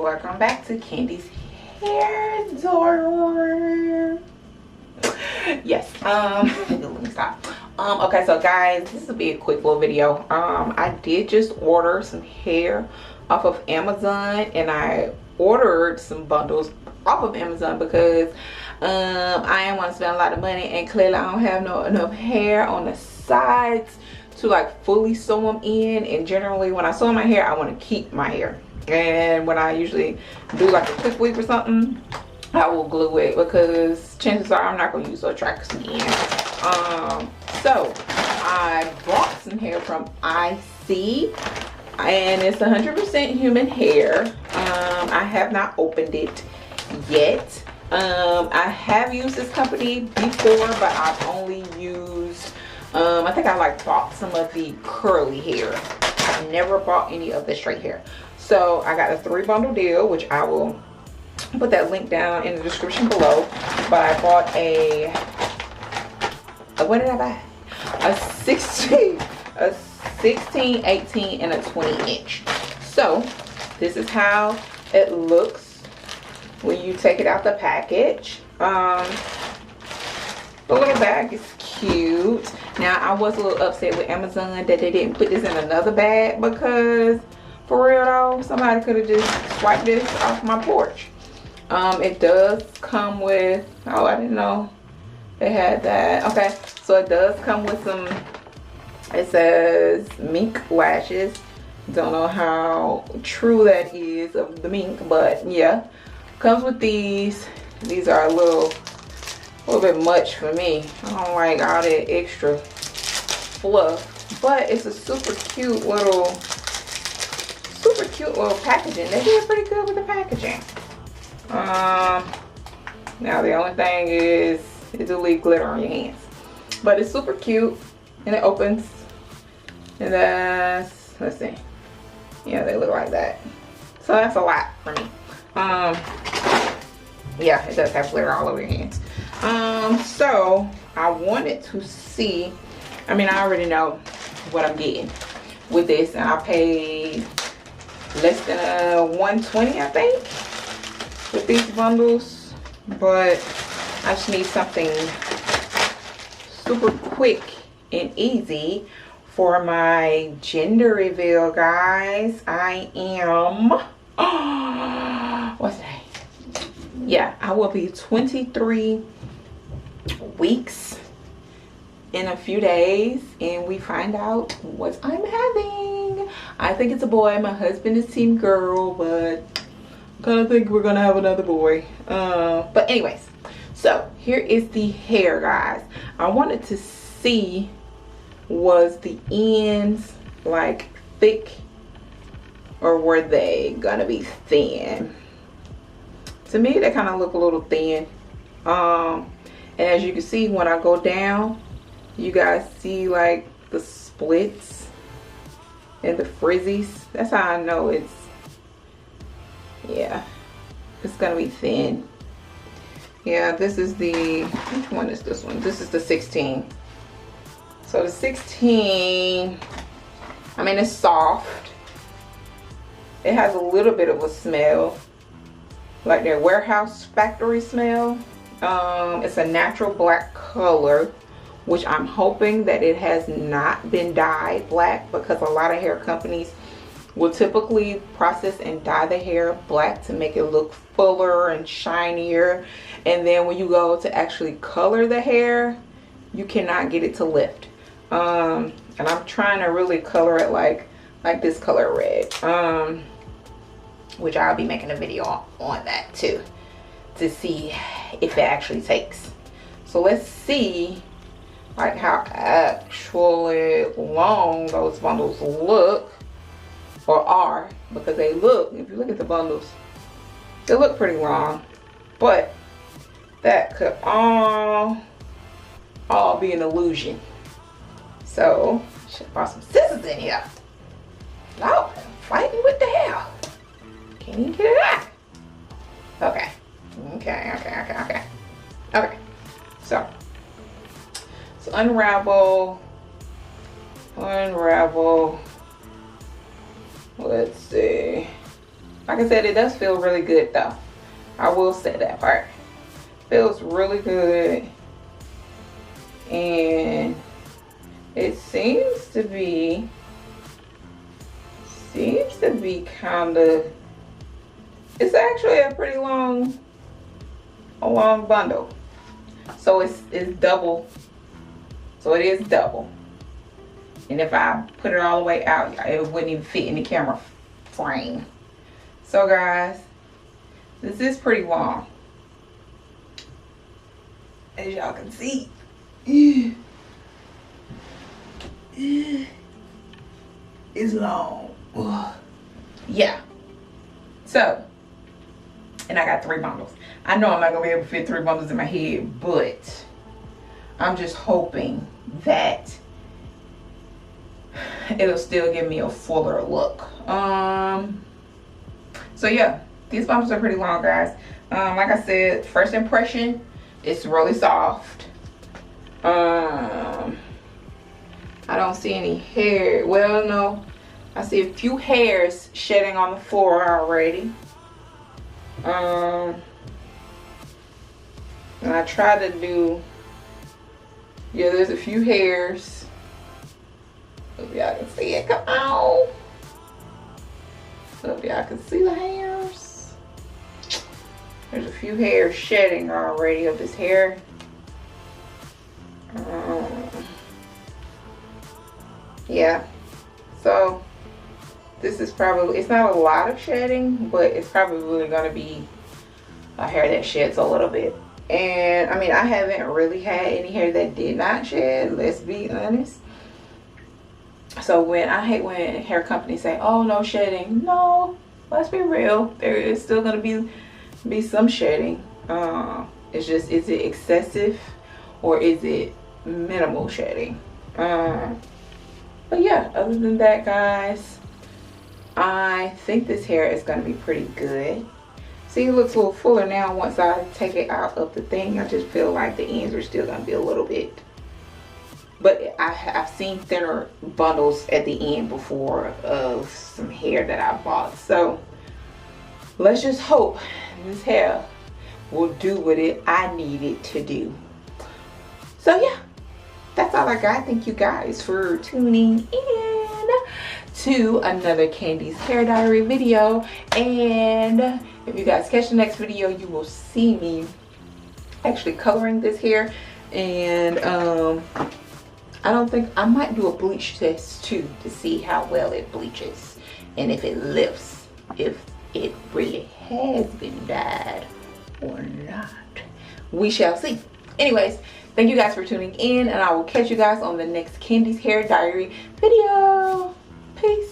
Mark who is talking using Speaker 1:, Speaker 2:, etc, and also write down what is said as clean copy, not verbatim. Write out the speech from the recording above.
Speaker 1: welcome back to Candy's hair drawer. Yes, let me stop. Okay, so guys, this will be a quick little video. I did just order some hair off of Amazon, and I ordered some bundles off of Amazon because I didn't want to spend a lot of money, and clearly I don't have enough hair on the sides to like fully sew them in. And generally when I sew my hair, I want to keep my hair, and when I usually do like a quick weave or something, I will glue it because chances are I'm not going to use those tracks again. So I bought some hair from ISee, and it's 100% human hair. I have not opened it yet. I have used this company before, but I've only used I think I like bought some of the curly hair. I've never bought any of the straight hair. So I got a 3-bundle deal, which I will put that link down in the description below. But I bought what did I buy? A 16, 18, and a 20 inch. So this is how it looks when you take it out the package. The little bag is cute. Now I was a little upset with Amazon that they didn't put this in another bag, because for real though, somebody could have just swiped this off my porch. It does come with, oh, I didn't know they had that. Okay, so it does come with some, it says mink lashes. Don't know how true that is of the mink, but yeah, comes with these. These are a little bit much for me. I don't like all that extra fluff, but it's a super cute little packaging. They did pretty good with the packaging. Now the only thing is it'll leave glitter on your hands, but it's super cute, and it opens, and that's, let's see, yeah, they look like that. So that's a lot for me. Yeah, it does have glitter all over your hands. So I wanted to see, I mean, I already know what I'm getting with this, and I paid less than $120, I think, with these bundles, but I just need something super quick and easy for my gender reveal, guys. I am, what's that? Yeah, I will be 23 weeks in a few days, and we find out what I'm having. I think it's a boy. My husband is team girl, but I kind of think we're gonna have another boy. But anyways, so here is the hair, guys. I wanted to see, was the ends like thick, or were they gonna be thin? To me, they kind of look a little thin. And as you can see, when I go down, you guys see like the splits and the frizzies. That's how I know it's, yeah, it's gonna be thin. Yeah, this is the, which one is this one? This is the 16. So the 16, I mean, it's soft. It has a little bit of a smell, like their warehouse factory smell. It's a natural black color, which I'm hoping that it has not been dyed black, because a lot of hair companies will typically process and dye the hair black to make it look fuller and shinier, and then when you go to actually color the hair, you cannot get it to lift. And I'm trying to really color it like this color red, which I'll be making a video on that too, to see if it actually takes. So let's see like how actually long those bundles look, or are, because they look, if you look at the bundles, they look pretty long, but that could all be an illusion. So should have brought some scissors in here. Lord, I'm fighting with the hair. Can't even get it out. Okay. Okay. So unravel. Let's see. Like I said, it does feel really good though. I will say that part. Feels really good. And it seems to be kind of, it's actually a pretty long bundle. So it's double. So it is double. And if I put it all the way out, it wouldn't even fit in the camera frame. So guys, this is pretty long. As y'all can see. It's long. Yeah. So, and I got 3 bundles. I know I'm not gonna be able to fit 3 bundles in my head, but I'm just hoping that it'll still give me a fuller look. So yeah, these bundles are pretty long, guys. Like I said, first impression, it's really soft. I don't see any hair. Well, no, I see a few hairs shedding on the floor already. And I try to do, yeah, there's a few hairs. Hope y'all can see it. Come on. Hope y'all can see the hairs. There's a few hairs shedding already of this hair. Yeah. So this is probably, it's not a lot of shedding, but it's probably going to be a hair that sheds a little bit. And I mean, I haven't really had any hair that did not shed, let's be honest. So I hate when hair companies say, oh, no shedding. No, let's be real, there is still going to be some shedding. It's just, is it excessive or is it minimal shedding? But yeah, other than that, guys, I think this hair is going to be pretty good. See, it looks a little fuller now once I take it out of the thing. I just feel like the ends are still going to be a little bit. But I've seen thinner bundles at the end before of some hair that I bought. So let's just hope this hair will do what I need it to do. So yeah, that's all I got. Thank you guys for tuning in to another Candy's Hair Diary video. And if you guys catch the next video, you will see me actually coloring this hair. And I don't think, I might do a bleach test too to see how well it bleaches and if it lifts, if it really has been dyed or not. We shall see. Anyways, thank you guys for tuning in, and I will catch you guys on the next Candy's Hair Diary video. Peace.